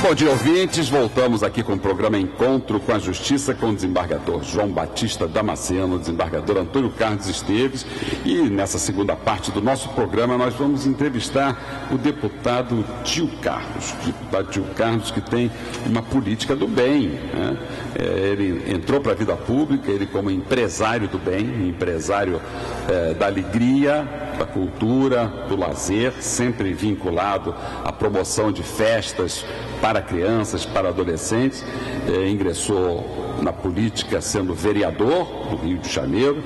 Bom dia, ouvintes. Voltamos aqui com o programa Encontro com a Justiça com o desembargador João Batista Damasceno, o desembargador Antônio Carlos Esteves. E nessa segunda parte do nosso programa nós vamos entrevistar o deputado Tio Carlos. O deputado Tio Carlos, que tem uma política do bem, né? Ele entrou para a vida pública, ele como empresário do bem, empresário da alegria, da cultura, do lazer, sempre vinculado à promoção de festas para crianças, para adolescentes. Ingressou na política sendo vereador do Rio de Janeiro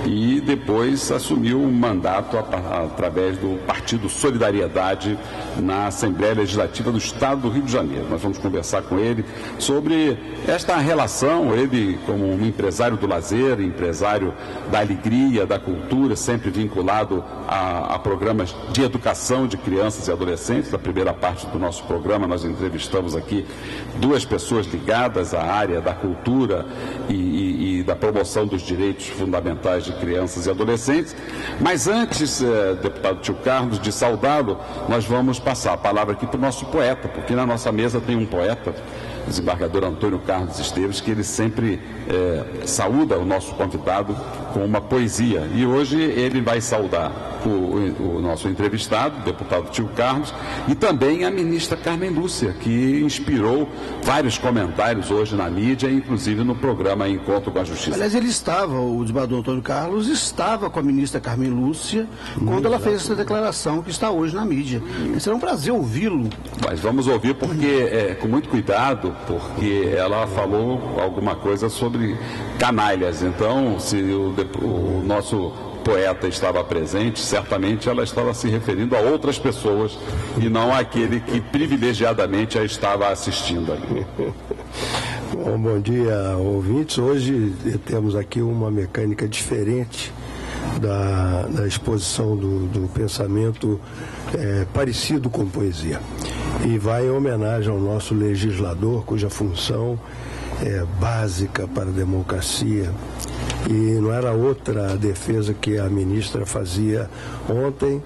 e depois assumiu um mandato através do Partido Solidariedade na Assembleia Legislativa do Estado do Rio de Janeiro. Nós vamos conversar com ele sobre esta relação, ele como um empresário do lazer, empresário da alegria, da cultura, sempre vinculado a programas de educação de crianças e adolescentes. Na primeira parte do nosso programa nós entrevistamos aqui duas pessoas ligadas à área da cultura e da promoção dos direitos fundamentais de crianças e adolescentes. Mas antes, deputado Tio Carlos, de saudá-lo, nós vamos passar a palavra aqui para o nosso poeta, porque na nossa mesa tem um poeta, o desembargador Antônio Carlos Esteves, que ele sempre saúda o nosso convidado com uma poesia. E hoje ele vai saudar o nosso entrevistado, o deputado Tio Carlos, e também a ministra Carmen Lúcia, que inspirou vários comentários hoje na mídia, inclusive no programa Encontro com a Justiça. Aliás, o desembargador Antônio Carlos estava com a ministra Carmen Lúcia quando ela fez essa declaração que está hoje na mídia. Será um prazer ouvi-lo. Mas vamos ouvir com muito cuidado, porque ela falou alguma coisa sobre canalhas. Então, se o nosso poeta estava presente, certamente ela estava se referindo a outras pessoas e não àquele que privilegiadamente a estava assistindo ali. Bom dia, ouvintes. Hoje temos aqui uma mecânica diferente da exposição do pensamento parecido com poesia. E vai em homenagem ao nosso legislador, cuja função é básica para a democracia. E não era outra a defesa que a ministra fazia ontem,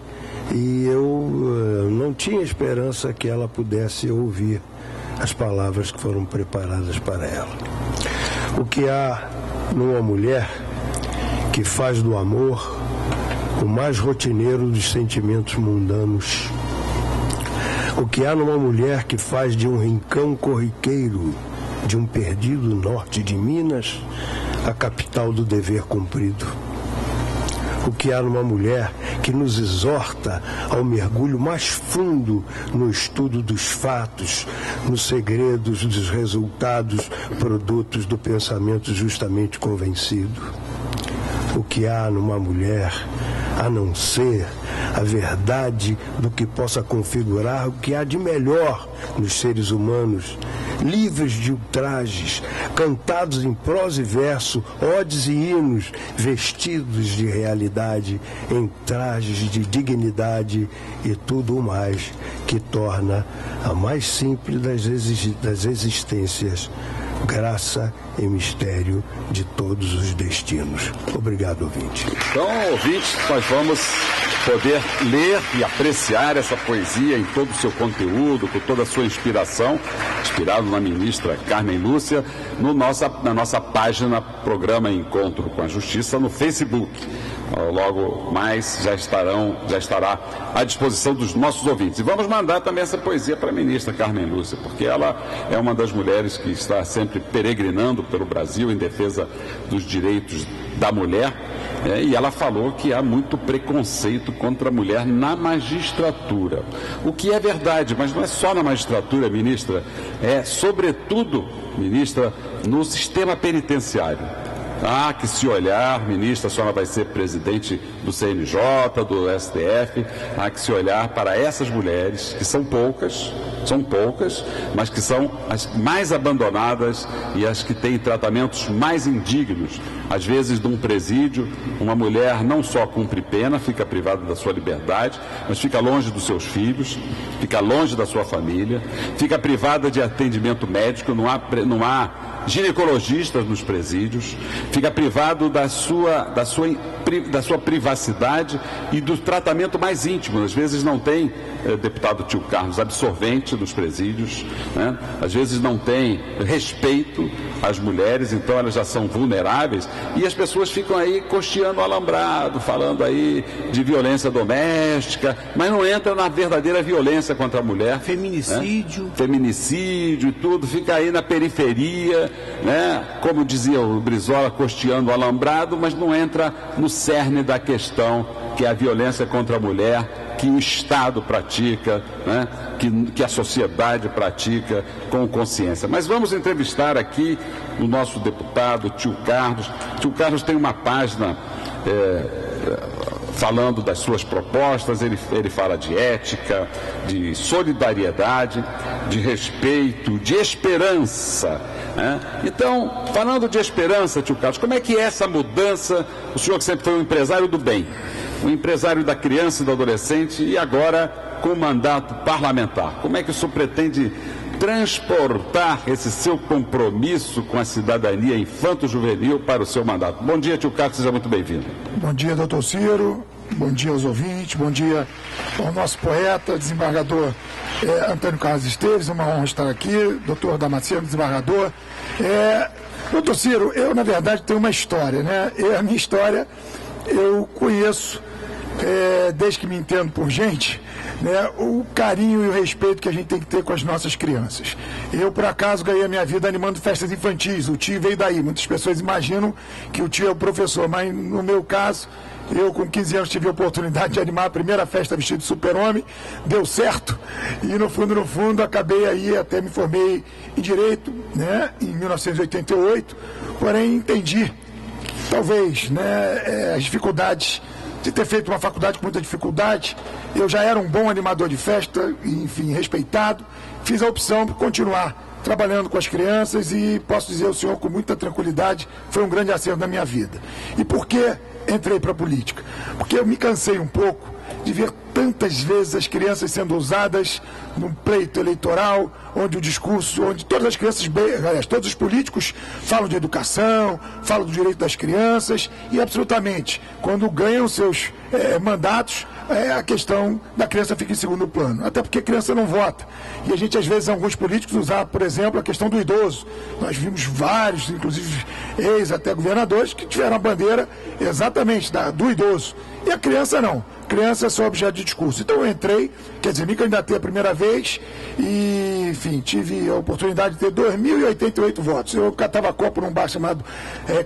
e eu não tinha esperança que ela pudesse ouvir as palavras que foram preparadas para ela. O que há numa mulher que faz do amor o mais rotineiro dos sentimentos mundanos? O que há numa mulher que faz de um rincão corriqueiro, de um perdido norte de Minas, a capital do dever cumprido? O que há numa mulher que nos exorta ao mergulho mais fundo no estudo dos fatos, nos segredos dos resultados, produtos do pensamento justamente convencido? O que há numa mulher, a não ser a verdade do que possa configurar o que há de melhor nos seres humanos, livres de ultrajes, cantados em prosa e verso, odes e hinos, vestidos de realidade, em trajes de dignidade e tudo o mais que torna a mais simples das existências graça e mistério de todos os destinos. Obrigado, ouvinte. Então, ouvintes, nós vamos poder ler e apreciar essa poesia em todo o seu conteúdo, com toda a sua inspiração, inspirado na ministra Carmen Lúcia, na nossa página Programa Encontro com a Justiça no Facebook. Logo mais já estará à disposição dos nossos ouvintes. E vamos mandar também essa poesia para a ministra Carmen Lúcia, porque ela é uma das mulheres que está sempre peregrinando pelo Brasil em defesa dos direitos da mulher. E ela falou que há muito preconceito contra a mulher na magistratura. O que é verdade, mas não é só na magistratura, ministra, é sobretudo, ministra, no sistema penitenciário. Há que se olhar, ministra, a senhora vai ser presidente do CNJ, do STF, há que se olhar para essas mulheres, que são poucas, mas que são as mais abandonadas e as que têm tratamentos mais indignos Às vezes, num presídio, uma mulher não só cumpre pena, fica privada da sua liberdade, mas fica longe dos seus filhos, fica longe da sua família, fica privada de atendimento médico, não há ginecologistas nos presídios, fica privado da sua privacidade e do tratamento mais íntimo. Às vezes não tem, deputado Tio Carlos, absorvente nos presídios, né? Às vezes não tem respeito às mulheres, então elas já são vulneráveis e as pessoas ficam aí costeando o alambrado, falando aí de violência doméstica, mas não entra na verdadeira violência contra a mulher. Feminicídio. Né? Feminicídio e tudo, fica aí na periferia, né? Como dizia o Brizola, costeando o alambrado, mas não entra no cerne da questão, que é a violência contra a mulher, que o Estado pratica, né? que a sociedade pratica com consciência. Mas vamos entrevistar aqui o nosso deputado Tio Carlos. Tio Carlos tem uma página falando das suas propostas, ele fala de ética, de solidariedade, de respeito, de esperança. Né? Então, falando de esperança, Tio Carlos, como é que é essa mudança? O senhor que sempre foi um empresário do bem, um empresário da criança e do adolescente e agora com mandato parlamentar. Como é que o senhor pretende transportar esse seu compromisso com a cidadania infanto-juvenil para o seu mandato? Bom dia, Tio Carlos, seja muito bem-vindo. Bom dia, doutor Ciro. Bom dia aos ouvintes. Bom dia ao nosso poeta, desembargador Antônio Carlos Esteves. É uma honra estar aqui. Doutor Damasceno, desembargador. Doutor Ciro, eu, na verdade, tenho uma história, né? A minha história eu conheço desde que me entendo por gente, né, o carinho e o respeito que a gente tem que ter com as nossas crianças. Eu, por acaso, ganhei a minha vida animando festas infantis. O tio veio daí. Muitas pessoas imaginam que o tio é o professor, mas no meu caso, eu com 15 anos tive a oportunidade de animar a primeira festa vestido de super-homem, deu certo, e no fundo, acabei aí, até me formei em Direito, né, em 1988, porém entendi, talvez, né, as dificuldades de ter feito uma faculdade com muita dificuldade. Eu já era um bom animador de festa, enfim, respeitado. Fiz a opção por continuar trabalhando com as crianças e posso dizer ao senhor com muita tranquilidade, foi um grande acerto na minha vida. E por que entrei para a política? Porque eu me cansei um pouco de ver tantas vezes as crianças sendo usadas num pleito eleitoral, onde o discurso, onde todas as crianças, aliás, todos os políticos falam de educação, falam do direito das crianças e absolutamente, quando ganham seus mandatos, a questão da criança fica em segundo plano, até porque a criança não vota. E a gente, às vezes, alguns políticos usam, por exemplo, a questão do idoso. Nós vimos vários, inclusive até governadores, que tiveram a bandeira exatamente do idoso. E a criança não. Criança é só objeto de discurso. Então eu entrei, quer dizer, me candidatei a primeira vez e, enfim, tive a oportunidade de ter 2.088 votos. Eu catava copo num bar chamado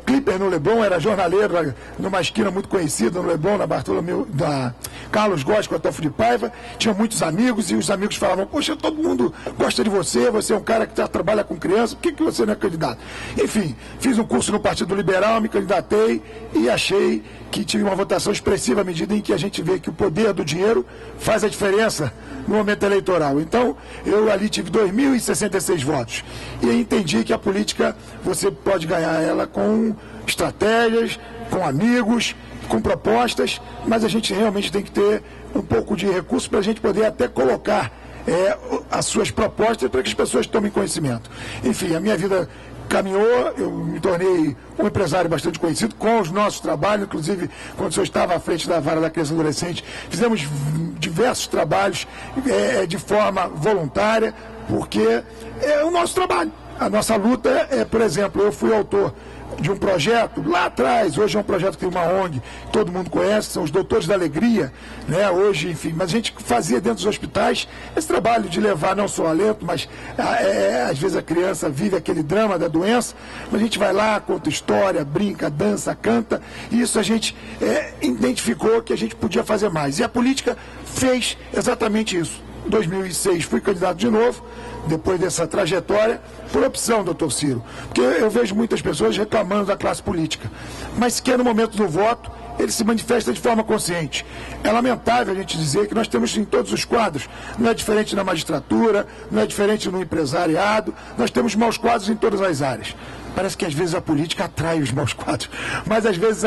Clipper no Leblon, era jornaleiro numa esquina muito conhecida no Leblon, na Bartolomeu, da Carlos Góes com a Adolfo de Paiva. Tinha muitos amigos e os amigos falavam, poxa, todo mundo gosta de você, você é um cara que trabalha com criança, por que você não é candidato? Enfim, fiz um curso no Partido Liberal, me candidatei e achei que tive uma votação expressiva à medida em que a gente vê que o poder do dinheiro faz a diferença no momento eleitoral. Então, eu ali tive 2.066 votos. E entendi que a política, você pode ganhar ela com estratégias, com amigos, com propostas, mas a gente realmente tem que ter um pouco de recurso para a gente poder até colocar as suas propostas para que as pessoas tomem conhecimento. Enfim, a minha vida caminhou, eu me tornei um empresário bastante conhecido com os nossos trabalhos, inclusive quando o senhor estava à frente da Vara da Criança e Adolescente, fizemos diversos trabalhos de forma voluntária, porque é o nosso trabalho. A nossa luta por exemplo, eu fui autor de um projeto lá atrás, hoje é um projeto que tem uma ONG, que todo mundo conhece, são os Doutores da Alegria, né? Hoje, enfim, mas a gente fazia dentro dos hospitais esse trabalho de levar não só alento, mas às vezes a criança vive aquele drama da doença, mas a gente vai lá, conta história, brinca, dança, canta, e isso a gente identificou que a gente podia fazer mais. E a política fez exatamente isso. Em 2006 fui candidato de novo, depois dessa trajetória, por opção, doutor Ciro. Porque eu vejo muitas pessoas reclamando da classe política, mas que no momento do voto ele se manifesta de forma consciente. É lamentável a gente dizer que nós temos em todos os quadros, não é diferente na magistratura, não é diferente no empresariado, nós temos maus quadros em todas as áreas. Parece que às vezes a política atrai os maus quadros, mas às vezes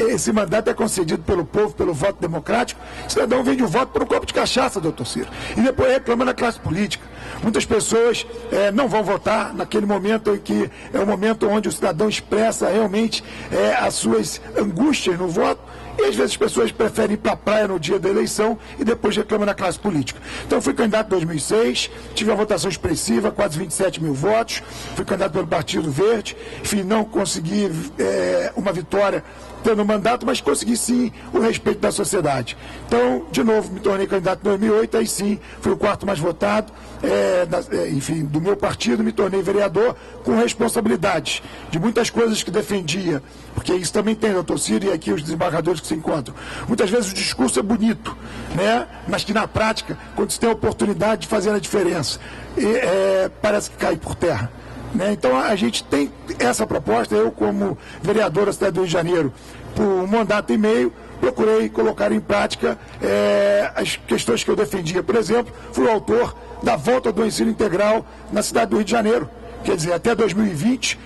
esse mandato é concedido pelo povo, pelo voto democrático. O cidadão vende o voto por um copo de cachaça, doutor Ciro, e depois reclama na classe política. Muitas pessoas não vão votar naquele momento em que é o momento onde o cidadão expressa realmente as suas angústias no voto, e às vezes as pessoas preferem ir para a praia no dia da eleição e depois reclamam na classe política. Então, fui candidato em 2006, tive uma votação expressiva, quase 27 mil votos, fui candidato pelo Partido Verde, enfim, não consegui uma vitória tendo mandato, mas consegui sim o respeito da sociedade. Então, de novo, me tornei candidato em 2008, aí sim, fui o quarto mais votado, enfim, do meu partido, me tornei vereador com responsabilidades de muitas coisas que defendia, porque isso também tem, doutor Ciro, e aqui os desembargadores que se encontram. Muitas vezes o discurso é bonito, né? Mas que na prática, quando se tem a oportunidade de fazer a diferença, parece que cai por terra. Então a gente tem essa proposta, eu como vereador da cidade do Rio de Janeiro, por um mandato e meio, procurei colocar em prática as questões que eu defendia. Por exemplo, fui o autor da volta do ensino integral na cidade do Rio de Janeiro. Quer dizer, até 2020,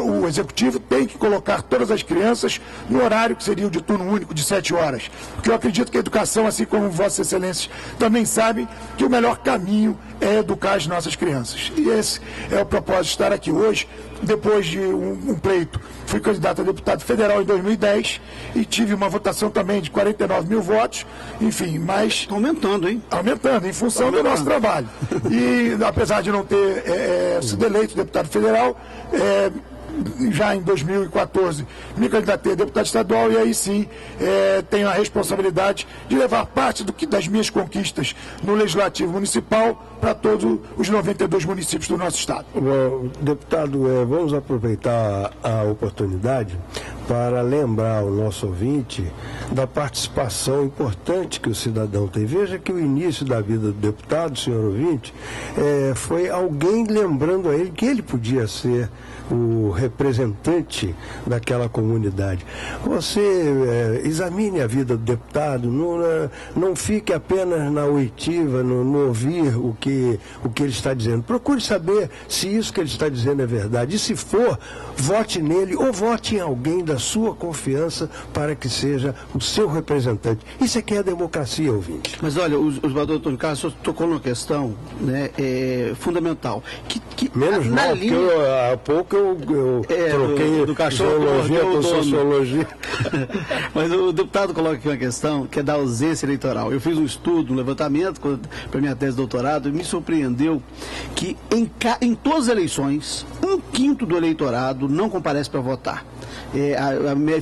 o Executivo tem que colocar todas as crianças no horário que seria o de turno único, de 7 horas. Porque eu acredito que a educação, assim como Vossas Excelências também sabem, que o melhor caminho é educar as nossas crianças. E esse é o propósito de estar aqui hoje, depois de um pleito. Fui candidato a deputado federal em 2010 e tive uma votação também de 49 mil votos, enfim, mas... Aumentando, hein? Aumentando, em função do nosso trabalho. E apesar de não ter sido eleito deputado federal, já em 2014 me candidatei a deputado estadual e aí sim tenho a responsabilidade de levar parte das minhas conquistas no Legislativo Municipal para todos os 92 municípios do nosso estado. Bom, deputado, vamos aproveitar a oportunidade para lembrar o nosso ouvinte da participação importante que o cidadão tem. Veja que o início da vida do deputado, senhor ouvinte, foi alguém lembrando a ele que ele podia ser o representante daquela comunidade. Você examine a vida do deputado, não fique apenas na oitiva, no ouvir o que ele está dizendo. Procure saber se isso que ele está dizendo é verdade. E se for, vote nele ou vote em alguém da sua confiança para que seja o seu representante. Isso aqui é a democracia, ouvinte. Mas olha, o doutor Antônio Carlos tocou numa questão fundamental. Menos mal, porque há pouco eu troquei do cachorro zoologia com sociologia. Mas o deputado coloca aqui uma questão que é da ausência eleitoral. Eu fiz um estudo, um levantamento para minha tese de doutorado e me surpreendeu que em todas as eleições, 1/5 do eleitorado não comparece para votar.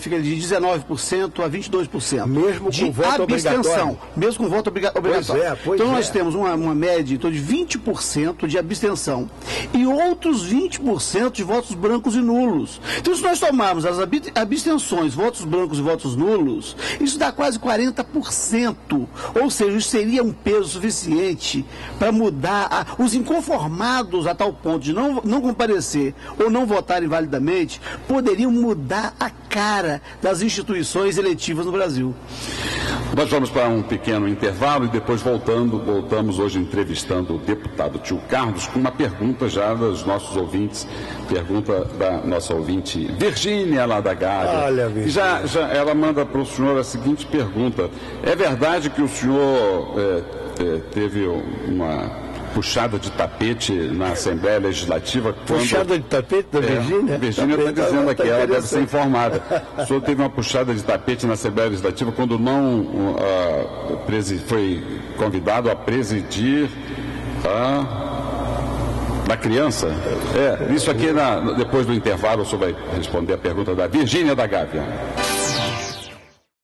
Fica de 19% a 22%. Mesmo com voto obrigatório. Mesmo com voto obrigatório. Então nós temos uma média então, de 20% de abstenção e outros 20% de votos brancos e nulos. Então se nós tomarmos as abstenções, votos brancos e votos nulos, isso dá quase 40%. Ou seja, isso seria um peso suficiente para mudar os inconformados a tal ponto de não comparecer ou não votarem validamente, poderiam mudar a cara das instituições eletivas no Brasil. Nós vamos para um pequeno intervalo e depois voltamos hoje entrevistando o deputado Tio Carlos com uma pergunta já dos nossos ouvintes, pergunta da nossa ouvinte Virgínia lá da Gávea. Olha, Virgínia. Já ela manda para o senhor a seguinte pergunta: é verdade que o senhor teve uma puxada de tapete na Assembleia Legislativa? Puxada de tapete da Virgínia? A Virgínia está dizendo aqui, ela deve ser informada. O senhor teve uma puxada de tapete na Assembleia Legislativa quando não foi convidado a presidir da criança? Isso aqui, depois do intervalo, o senhor vai responder a pergunta da Virgínia da Gávea.